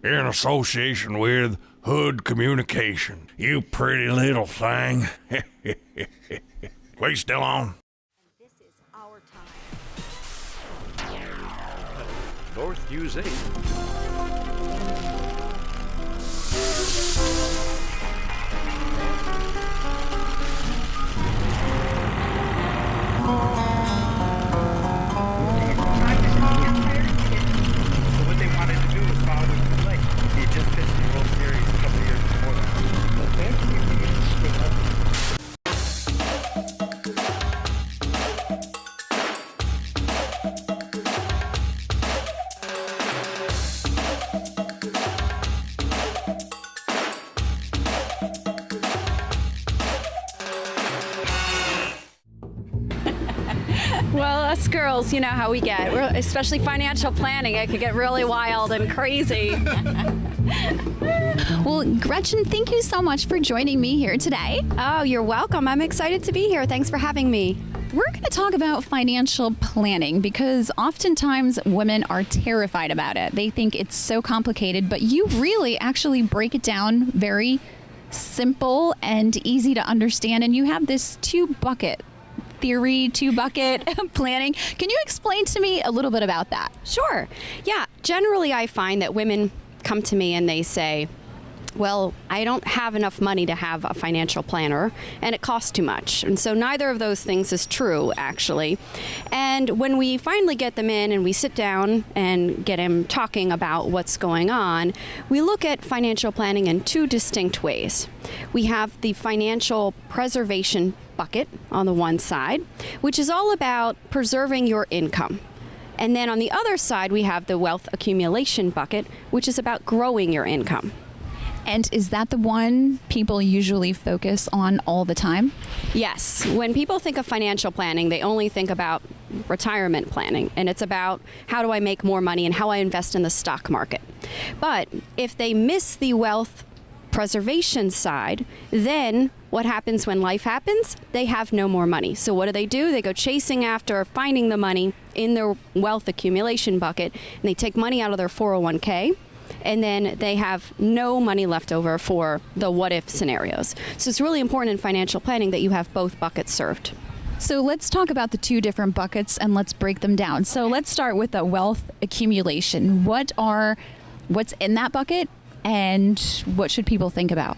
in association with Hood Communication. You pretty little thing. We still on? This is our time. North Use 8. What they wanted to do was follow it too late. He just pitched the World Series a couple years before that. Well, us girls, you know how we get. Especially financial planning, it could get really wild and crazy. Well, Gretchen, thank you so much for joining me here today. Oh, you're welcome. I'm excited to be here. Thanks for having me. We're going to talk about financial planning because oftentimes women are terrified about it. They think it's so complicated, but you really actually break it down very simple and easy to understand. And you have this two-bucket planning. Can you explain to me a little bit about that? Sure. Yeah. Generally, I find that women come to me and they say, well, I don't have enough money to have a financial planner and it costs too much. And so neither of those things is true, actually. And when we finally get them in and we sit down and get them talking about what's going on, we look at financial planning in two distinct ways. We have the financial preservation bucket on the one side, which is all about preserving your income. And then on the other side, we have the wealth accumulation bucket, which is about growing your income. And is that the one people usually focus on all the time? Yes. When people think of financial planning, they only think about retirement planning, and it's about how do I make more money and how I invest in the stock market. But if they miss the wealth preservation side, then what happens when life happens? They have no more money. So what do? They go chasing after finding the money in their wealth accumulation bucket, and they take money out of their 401k. And then they have no money left over for the what-if scenarios. So it's really important in financial planning that you have both buckets served. So let's talk about the two different buckets and let's break them down. So let's start with the wealth accumulation. What's in that bucket and what should people think about?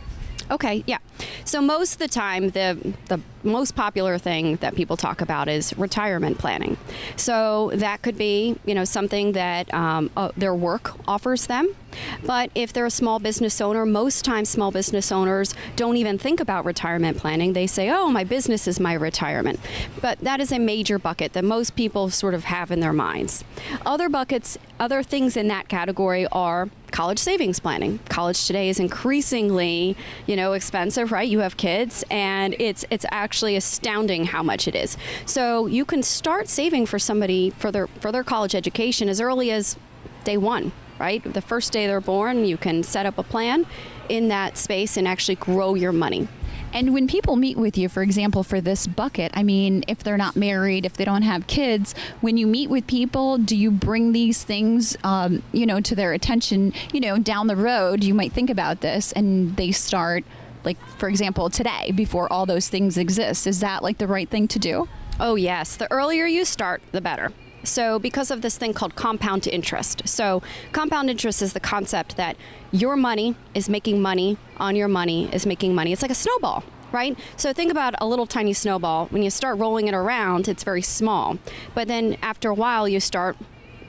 Okay, yeah. So most of the time, the most popular thing that people talk about is retirement planning. So that could be, something that their work offers them. But if they're a small business owner, most times small business owners don't even think about retirement planning. They say, oh, my business is my retirement. But that is a major bucket that most people sort of have in their minds. Other buckets, other things in that category are college savings planning. College today is increasingly, expensive, right? You have kids, and it's actually astounding how much it is. So you can start saving for somebody for their college education as early as day one, right? The first day they're born, you can set up a plan in that space and actually grow your money. And when people meet with you, for example, for this bucket, if they're not married, if they don't have kids, when you meet with people, do you bring these things, to their attention, down the road? You might think about this and they start, like, for example, today, before all those things exist. Is that like the right thing to do? Oh, yes. The earlier you start, the better. So because of this thing called compound interest. So compound interest is the concept that your money is making money on your money is making money. It's like a snowball, right? So think about a little tiny snowball. When you start rolling it around, it's very small. But then after a while, you start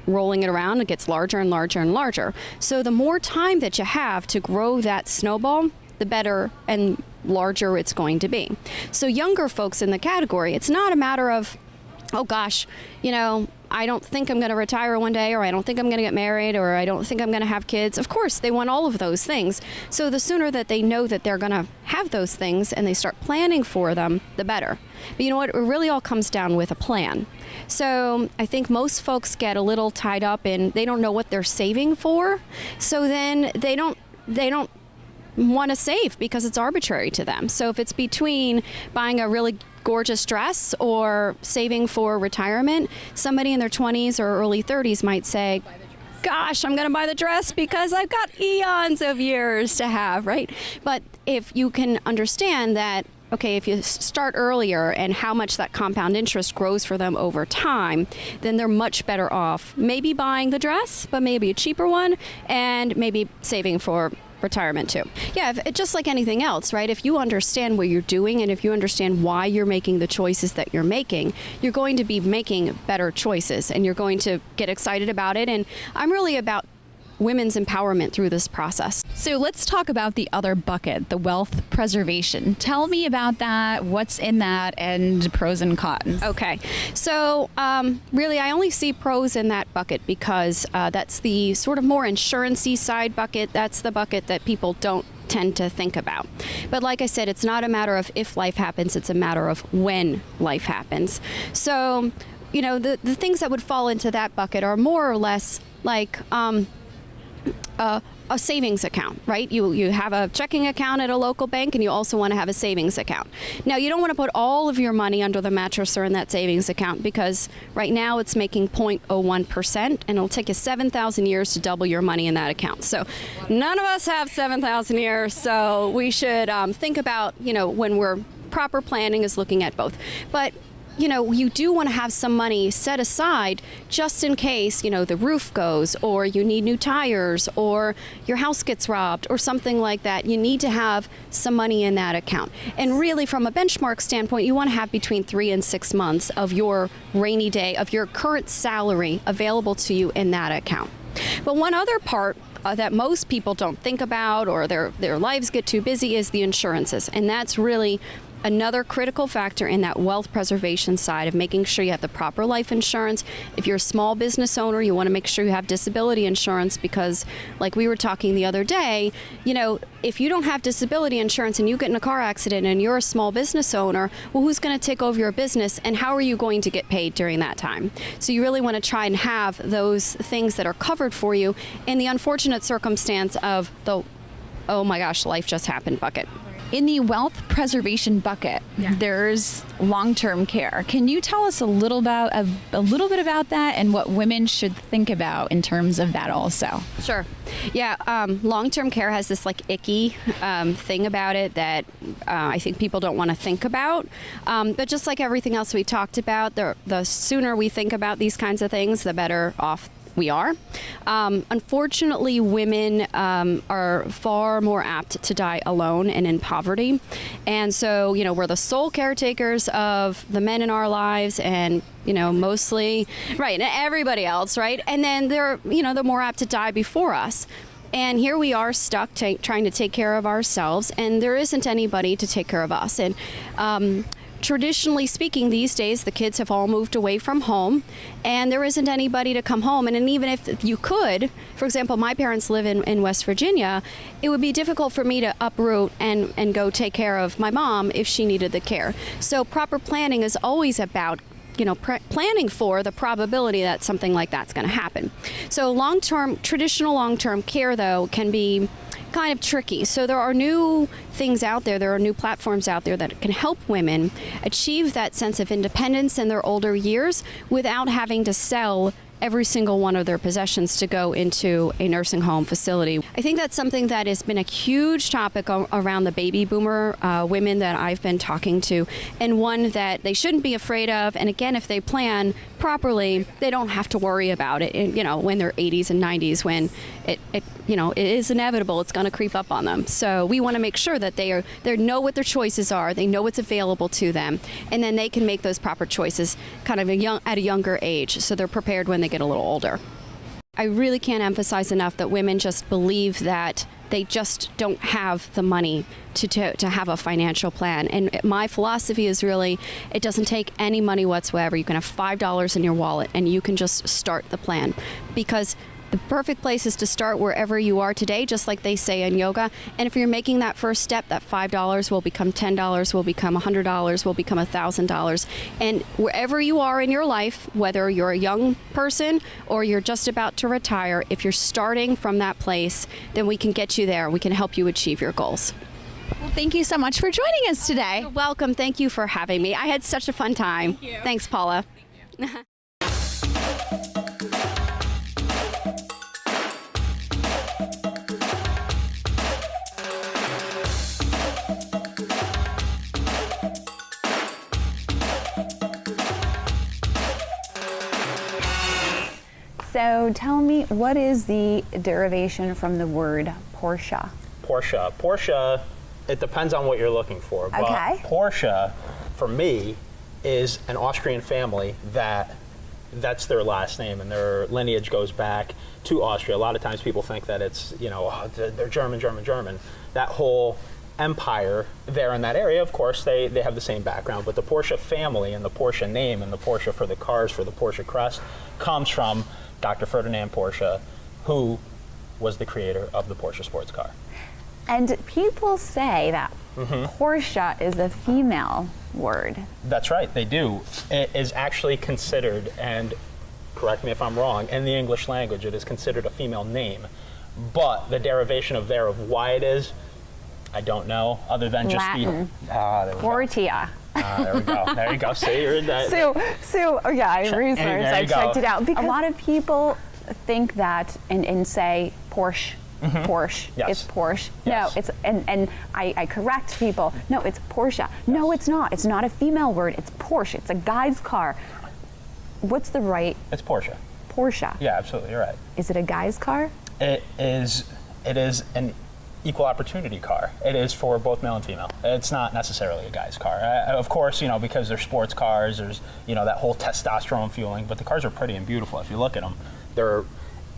rolling it around, it gets larger and larger and larger. So the more time that you have to grow that snowball, the better and larger it's going to be. So younger folks in the category, it's not a matter of, oh gosh, I don't think I'm going to retire one day, or I don't think I'm going to get married, or I don't think I'm going to have kids. Of course, they want all of those things. So the sooner that they know that they're going to have those things and they start planning for them, the better. But you know what? It really all comes down with a plan. So I think most folks get a little tied up in they don't know what they're saving for. So then they don't want to save because it's arbitrary to them. So if it's between buying a really gorgeous dress or saving for retirement, somebody in their 20s or early 30s might say, gosh, I'm going to buy the dress because I've got eons of years to have, right? But if you can understand that, okay, if you start earlier and how much that compound interest grows for them over time, then they're much better off maybe buying the dress, but maybe a cheaper one, and maybe saving for retirement too. Yeah, just like anything else, right? If you understand what you're doing and if you understand why you're making the choices that you're making, you're going to be making better choices and you're going to get excited about it. And I'm really about women's empowerment through this process. So let's talk about the other bucket, the wealth preservation. Tell me about that, what's in that, and pros and cons. Okay, so really I only see pros in that bucket because that's the sort of more insurance-y side bucket. That's the bucket that people don't tend to think about. But like I said, it's not a matter of if life happens, it's a matter of when life happens. So, you know, the things that would fall into that bucket are more or less like a savings account, right? You have a checking account at a local bank and you also want to have a savings account. Now, you don't want to put all of your money under the mattress or in that savings account because right now it's making 0.01% and it'll take you 7,000 years to double your money in that account. So none of us have 7,000 years, so we should think about, you know, when we're proper planning is looking at both. But you know, you do want to have some money set aside just in case, you know, the roof goes or you need new tires or your house gets robbed or something like that. You need to have some money in that account. And really, from a benchmark standpoint, you want to have between 3 and 6 months of your rainy day, of your current salary available to you in that account. But one other part that most people don't think about or their lives get too busy is the insurances. And that's really another critical factor in that wealth preservation side of making sure you have the proper life insurance. If you're a small business owner, you want to make sure you have disability insurance because, like we were talking the other day, you know, if you don't have disability insurance and you get in a car accident and you're a small business owner, well, who's going to take over your business and how are you going to get paid during that time? So you really want to try and have those things that are covered for you in the unfortunate circumstance of the, oh my gosh, life just happened bucket. In the wealth preservation bucket, there's long-term care. Can you tell us a little bit about that and what women should think about in terms of that also? Sure. Yeah, long-term care has this like icky thing about it that I think people don't want to think about. But just like everything else we talked about, the sooner we think about these kinds of things, the better off we are. Unfortunately, women are far more apt to die alone and in poverty. And so, you know, we're the sole caretakers of the men in our lives and, you know, mostly, right, and everybody else, right? And then they're more apt to die before us. And here we are stuck trying to take care of ourselves, and there isn't anybody to take care of us. And traditionally speaking, these days, the kids have all moved away from home, and there isn't anybody to come home. And even if you could, for example, my parents live in West Virginia, it would be difficult for me to uproot and go take care of my mom if she needed the care. So proper planning is always about, you know, planning for the probability that something like that's going to happen. So traditional long-term care, though, can be kind of tricky. So there are new things out there are new platforms out there that can help women achieve that sense of independence in their older years without having to sell every single one of their possessions to go into a nursing home facility. I think that's something that has been a huge topic around the baby boomer women that I've been talking to, and one that they shouldn't be afraid of. And again, if they plan properly, they don't have to worry about it, you know, when they're 80s and 90s, when it is inevitable, it's going to creep up on them. So we want to make sure that they know what their choices are, they know what's available to them, and then they can make those proper choices kind of at a younger age, so they're prepared when they get a little older. I really can't emphasize enough that women just believe that they just don't have the money to have a financial plan. And my philosophy is really, it doesn't take any money whatsoever. You can have $5 in your wallet and you can just start the plan, because the perfect place is to start wherever you are today, just like they say in yoga. And if you're making that first step, that $5 will become $10, will become $100, will become $1,000. And wherever you are in your life, whether you're a young person or you're just about to retire, if you're starting from that place, then we can get you there. We can help you achieve your goals. Well, thank you so much for joining us today. You're welcome. Thank you for having me. I had such a fun time. Thank you. Thanks, Paula. Thank you. So tell me, what is the derivation from the word Porsche? Porsche, it depends on what you're looking for. But Okay. Porsche, for me, is an Austrian family that's their last name, and their lineage goes back to Austria. A lot of times people think that it's, they're German. That whole empire there in that area, of course, they have the same background, but the Porsche family and the Porsche name and the Porsche for the cars, for the Porsche crest, comes from Dr. Ferdinand Porsche, who was the creator of the Porsche sports car. And people say that Porsche is a female word. That's right, they do. It is actually considered, and correct me if I'm wrong, in the English language it is considered a female name. But the derivation of why it is, I don't know, other than just Latin. there we go. Portia. There we go. There you go. See, you're in that. So yeah, I researched, I checked it out. Because a lot of people think that and say Porsche. Porsche. Yes. It's Porsche. Yes. No, it's and I correct people. No, it's Porsche. No, it's not. It's not a female word. It's Porsche. It's a guy's car. What's the right? It's Porsche. Porsche. Yeah, absolutely. You're right. Is it a guy's car? It is an equal opportunity car. It is for both male and female. It's not necessarily a guy's car. Of course, because they're sports cars, there's, that whole testosterone fueling, but the cars are pretty and beautiful. If you look at them,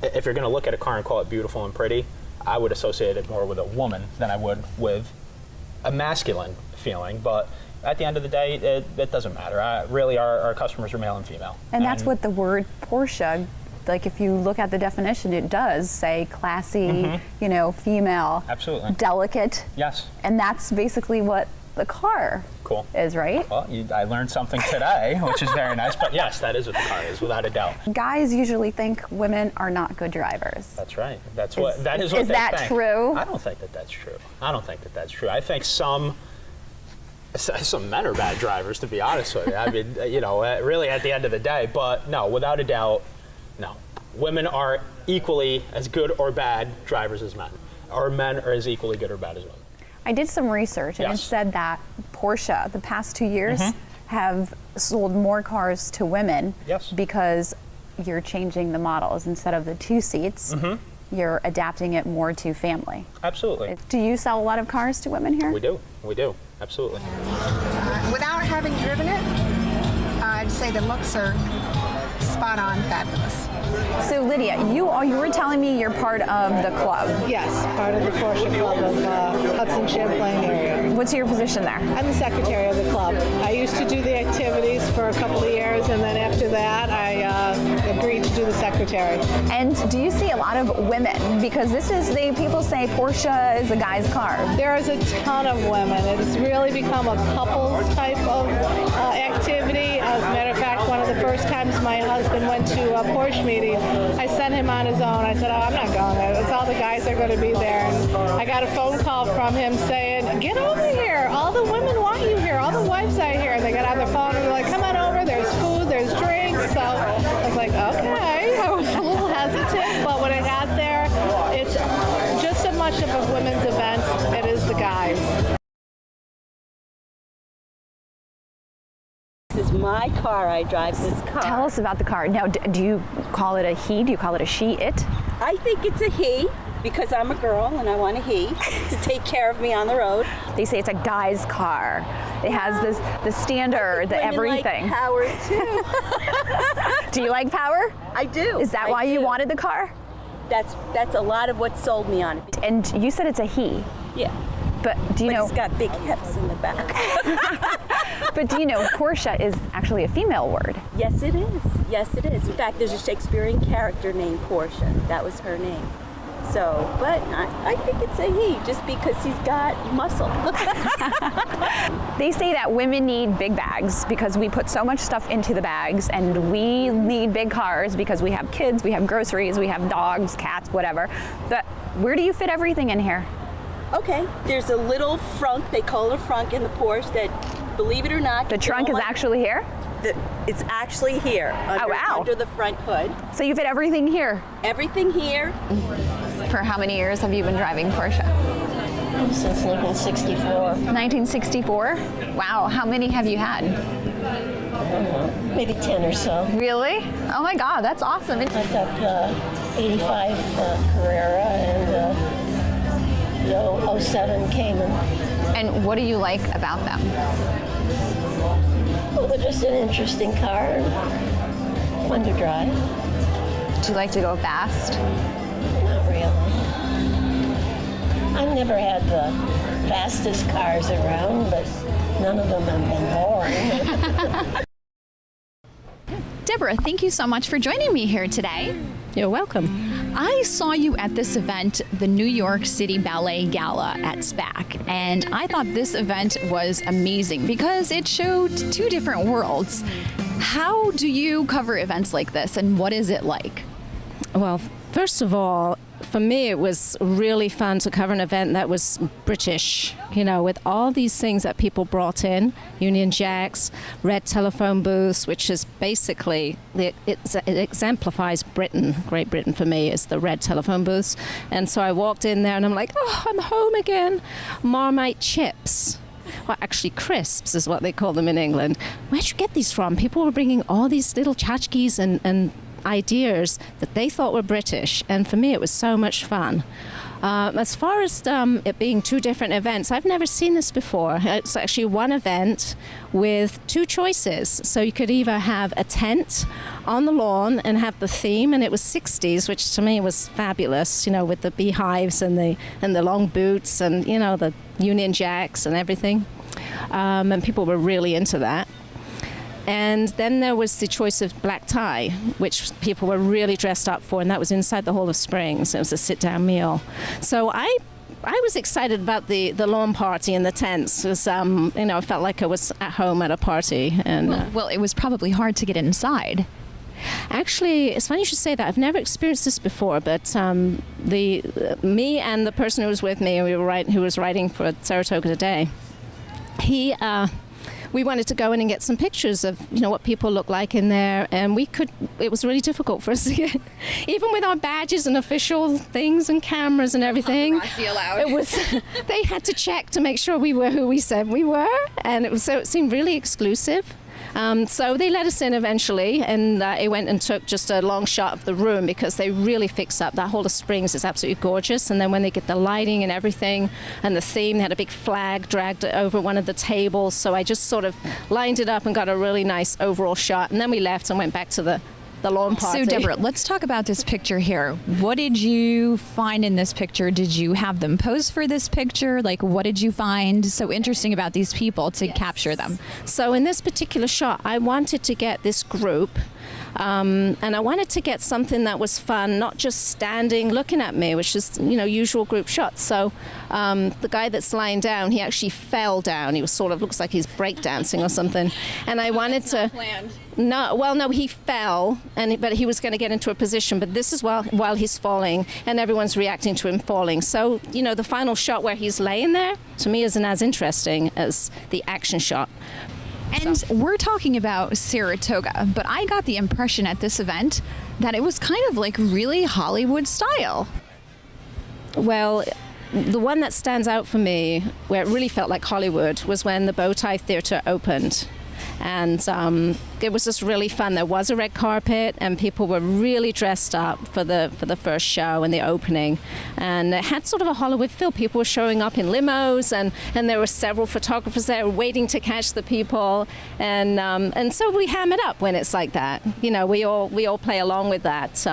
if you're going to look at a car and call it beautiful and pretty, I would associate it more with a woman than I would with a masculine feeling. But at the end of the day, it doesn't matter. Really, our customers are male and female. And that's what the word Porsche, like if you look at the definition, it does say classy, female. Absolutely. Delicate. Yes. And that's basically what the car is, right? Well, I learned something today, which is very nice. But yes, that is what the car is, without a doubt. Guys usually think women are not good drivers. That's right. That is what they think. Is that true? I don't think that that's true. I think some men are bad drivers, to be honest with you. I mean, really at the end of the day. But no, without a doubt, no. Women are equally as good or bad drivers as men, or men are as equally good or bad as women. I did some research, and Yes. it said that Porsche, the past 2 years, have sold more cars to women Yes. because you're changing the models. Instead of the 2 seats, you're adapting it more to family. Absolutely. Do you sell a lot of cars to women here? We do. Absolutely. Without having driven it, I'd say the looks are spot on, fabulous. So Lydia, you were telling me you're part of the club. Yes, part of the Porsche Club of Hudson Champlain area. What's your position there? I'm the secretary of the club. I used to do the activities for a couple of years, and then after that, I agreed to do the secretary. And do you see a lot of women? Because people say Porsche is a guy's car. There is a ton of women. It's really become a couples type of activity. As a matter of fact, one of the first times my husband went to a Porsche meeting, I sent him on his own. I said, I'm not going there. It's all the guys are going to be there. And I got a phone call from him saying, get over here. All the women want you here. All the wives are here. And they got on their phone and they're like, come on over. There's food. There's drinks. So I was like, okay. I was a little hesitant. But when I got there, it's just as much of a women's event as it is the guys. This is my car. I drive this car. Tell us about the car. Now, do you call it a he? Do you call it a she, it? I think it's a he because I'm a girl and I want a he to take care of me on the road. They say it's a guy's car. It has the standard, the Women everything. like power too. Do you like power? I do. Is that I why you do. wanted the car? That's a lot of what sold me on it. And you said it's a he. Yeah. But do you know? It's got big hips in the back. But do you know Porsche is actually a female word? Yes, it is. Yes, it is. In fact, there's a Shakespearean character named Portia. That was her name. So, but I think it's a he, just because he's got muscle. They say that women need big bags because we put so much stuff into the bags, and we need big cars because we have kids, we have groceries, we have dogs, cats, whatever. But where do you fit everything in here? Okay, there's a little frunk, they call it a frunk in the Porsche that, believe it or not, The trunk is actually here? It's actually here, under the front hood. So you fit everything here? Everything here. For how many years have you been driving Porsche? Since 1964. 1964? Wow, how many have you had? maybe 10 or so. Really? Oh my God, that's awesome. I've got 85 Carrera and 07 Cayman. And what do you like about them? Well, they're just an interesting car. Fun to drive. Do you like to go fast? Not really. I've never had the fastest cars around, but none of them have been boring. Deborah, thank you so much for joining me here today. You're welcome. I saw you at this event, the New York City Ballet Gala at SPAC, and I thought this event was amazing because it showed two different worlds. How do you cover events like this, and what is it like? Well, first of all, for me, it was really fun to cover an event that was British, with all these things that people brought in, Union Jacks, red telephone booths, which is basically, it exemplifies Britain, Great Britain for me, is the red telephone booths. And so I walked in there and I'm like, oh, I'm home again. Marmite chips. Well, actually, crisps is what they call them in England. Where'd you get these from? People were bringing all these little tchotchkes and ideas that they thought were British, and for me it was so much fun. As far as it being two different events, I've never seen this before. It's actually one event with two choices. So you could either have a tent on the lawn and have the theme, and it was 60s, which to me was fabulous, with the beehives and the long boots and the Union Jacks and everything. And people were really into that. And then there was the choice of black tie, which people were really dressed up for, and that was inside the Hall of Springs. It was a sit-down meal. So I was excited about the lawn party and the tents. It was, I felt like I was at home at a party. And well, it was probably hard to get inside. Actually, it's funny you should say that. I've never experienced this before, but me and the person who was with me, who was writing for Saratoga Today, we wanted to go in and get some pictures of, what people look like in there, and it was really difficult for us to get, even with our badges and official things and cameras and everything. They had to check to make sure we were who we said we were, and it seemed really exclusive. So they let us in eventually, and it went and took just a long shot of the room because they really fix up. That Hall of Springs is absolutely gorgeous, and then when they get the lighting and everything and the theme, they had a big flag dragged over one of the tables, so I just sort of lined it up and got a really nice overall shot, and then we left and went back to the lawn party. So Deborah, let's talk about this picture here. What did you find in this picture? Did you have them pose for this picture? Like, what did you find so interesting about these people to capture them? So in this particular shot, I wanted to get this group, and I wanted to get something that was fun, not just standing looking at me, which is, usual group shots. So the guy that's lying down, he actually fell down. He was looks like he's breakdancing or something. And I wanted to... No, he fell, but he was going to get into a position. But this is while he's falling, and everyone's reacting to him falling. So, the final shot where he's laying there, to me, isn't as interesting as the action shot. And we're talking about Saratoga, but I got the impression at this event that it was kind of like really Hollywood style. Well, the one that stands out for me, where it really felt like Hollywood, was when the Bowtie Theater opened. And it was just really fun. There was a red carpet, and people were really dressed up for the first show and the opening. And it had sort of a Hollywood feel. People were showing up in limos, and there were several photographers there waiting to catch the people. And so we ham it up when it's like that. We all play along with that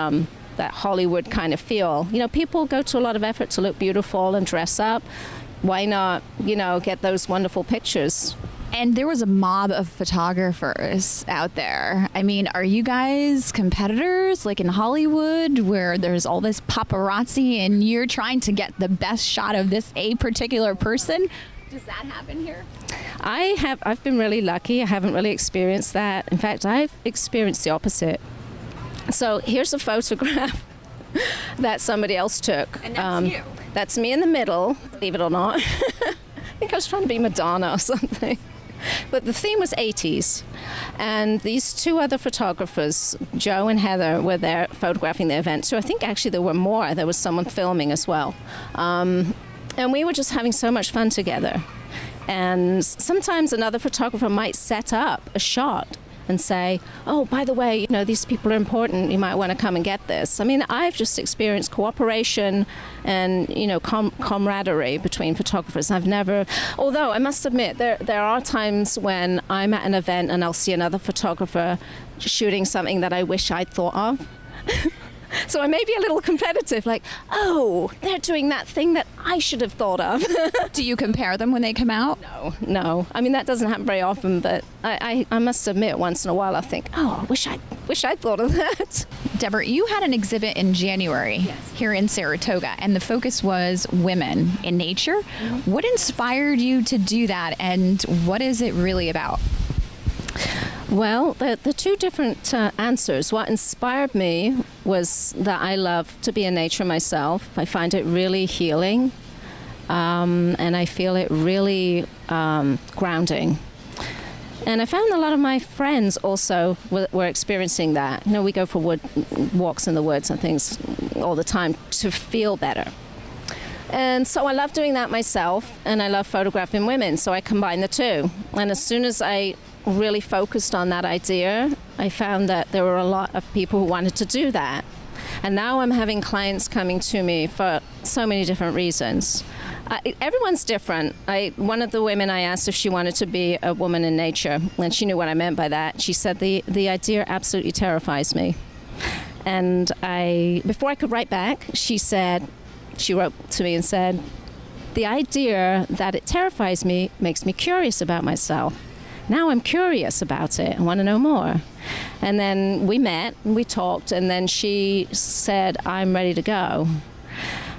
Hollywood kind of feel. People go to a lot of effort to look beautiful and dress up. Why not, get those wonderful pictures? And there was a mob of photographers out there. I mean, are you guys competitors like in Hollywood where there's all this paparazzi and you're trying to get the best shot of a particular person? Does that happen here? I've been really lucky. I haven't really experienced that. In fact, I've experienced the opposite. So here's a photograph that somebody else took. And that's you. That's me in the middle, believe it or not. I think I was trying to be Madonna or something. But the theme was 80s. And these two other photographers, Joe and Heather, were there photographing the event. So I think actually there were more. There was someone filming as well. And we were just having so much fun together. And sometimes another photographer might set up a shot and say, oh, by the way, you know, these people are important. You might want to come and get this. I mean, I've just experienced cooperation and, you know, camaraderie between photographers. I've never, although I must admit, there are times when I'm at an event and I'll see another photographer shooting something that I wish I'd thought of. So I may be a little competitive, like, oh, they're doing that thing that I should have thought of. Do you compare them when they come out? No. I mean, that doesn't happen very often, but I must admit, once in a while I think, oh, I wish I'd thought of that. Deborah, you had an exhibit in January here in Saratoga, and the focus was women in nature. Mm-hmm. What inspired you to do that, and what is it really about? Well, the two different answers. What inspired me was that I love to be in nature myself. I find it really healing, and I feel it really grounding. And I found a lot of my friends also were experiencing that. You know, we go for walks in the woods and things all the time to feel better. And so I love doing that myself, and I love photographing women, so I combine the two. And as soon as I really focused on that idea, I found that there were a lot of people who wanted to do that. And now I'm having clients coming to me for so many different reasons. Everyone's different. One of the women, I asked if she wanted to be a woman in nature, and she knew what I meant by that. She said, the idea absolutely terrifies me. And before I could write back, she wrote to me and said, the idea that it terrifies me makes me curious about myself. Now I'm curious about it. I want to know more. And then we met and we talked, and then she said, I'm ready to go.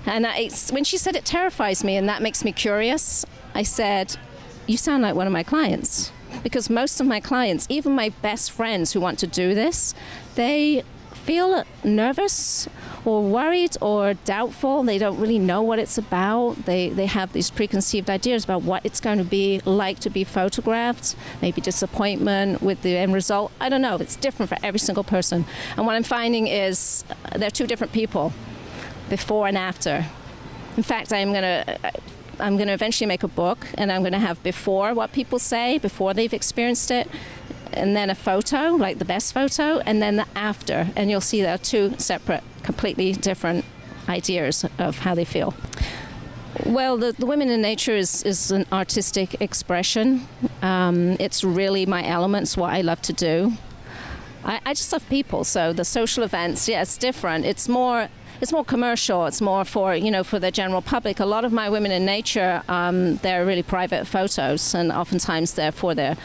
And when she said it terrifies me and that makes me curious, I said, you sound like one of my clients. Because most of my clients, even my best friends who want to do this, they feel nervous or worried or doubtful. They don't really know what it's about. They have these preconceived ideas about what it's going to be like to be photographed, maybe disappointment with the end result. I don't know. It's different for every single person. And what I'm finding is they're two different people, before and after. In fact, I'm going to eventually make a book, and I'm going to have before what people say, before they've experienced it, and then a photo, like the best photo, and then the after. And you'll see there are two separate, completely different ideas of how they feel. Well, the Women in Nature is an artistic expression. It's really my elements, what I love to do. I just love people, so the social events, yeah, it's different. It's more commercial. It's more for the general public. A lot of my Women in Nature, they're really private photos, and oftentimes they're for their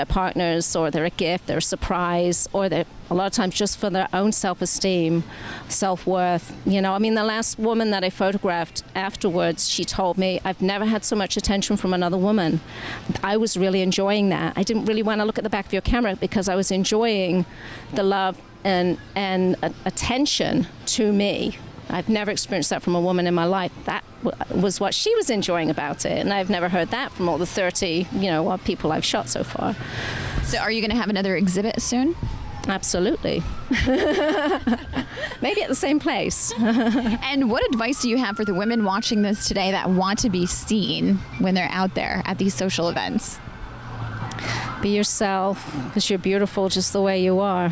partners, or they're a gift, they're a surprise, or they're a lot of times just for their own self-esteem, self-worth. You know, I mean, the last woman that I photographed afterwards, she told me, I've never had so much attention from another woman. I was really enjoying that. I didn't really want to look at the back of your camera because I was enjoying the love and attention to me. I've never experienced that from a woman in my life. That was what she was enjoying about it, and I've never heard that from all the 30 people I've shot so far. So are you going to have another exhibit soon? Absolutely. Maybe at the same place. And what advice do you have for the women watching this today that want to be seen when they're out there at these social events? Be yourself, because you're beautiful just the way you are.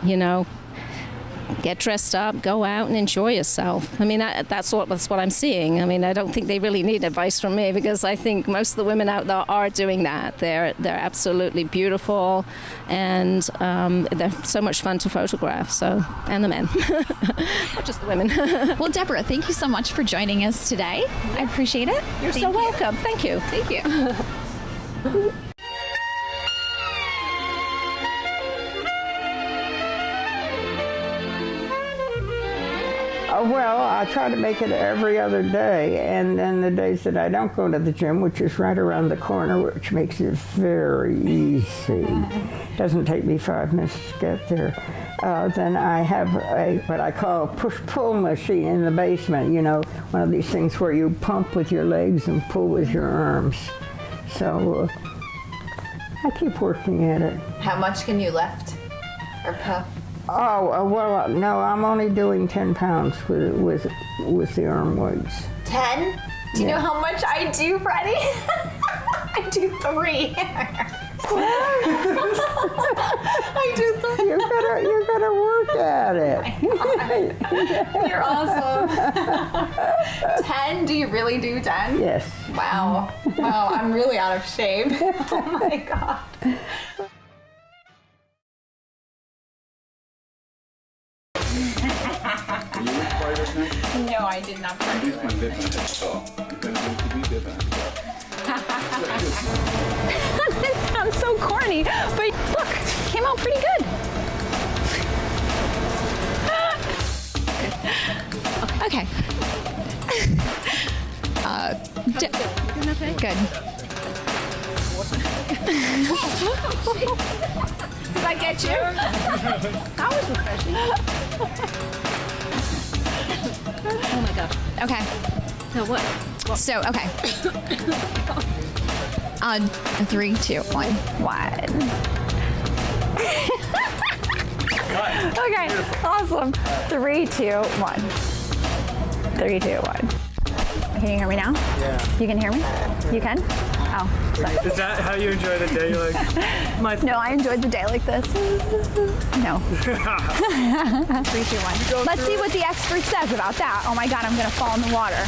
You know, get dressed up, go out and enjoy yourself. I mean, that's what I'm seeing. I mean, I don't think they really need advice from me, because I think most of the women out there are doing that. They're absolutely beautiful, and they're so much fun to photograph. So, and the men, not just the women. Well, Deborah, thank you so much for joining us today. I appreciate it. You're so welcome. Thank you. Thank you. Well, I try to make it every other day, and then the days that I don't go to the gym, which is right around the corner, which makes it very easy. Doesn't take me 5 minutes to get there. Then I have what I call a push-pull machine in the basement, one of these things where you pump with your legs and pull with your arms. So I keep working at it. How much can you lift or puff? Oh, well, no, I'm only doing 10 pounds with the arm weights. 10? Do you know how much I do, Freddie? I do 3. I do think You gotta work at it. you're awesome. 10? Do you really do 10? Yes. Wow. Wow, I'm really out of shape. Oh my God. No, I did not practice. This sounds so corny, but look, came out pretty good. Okay. Good. Did I get you? That was refreshing. Oh my God. Okay. So what? So, okay. On 3, 2, 1. Okay, awesome. 3, 2, 1. 3, 2, 1. Can you hear me now? Yeah. You can hear me? You can? Oh, sorry. Is that how you enjoy the day? You're like, No, I enjoyed the day like this. No. 3, 2, 1. Let's see what the expert says about that. Oh my God, I'm gonna fall in the water.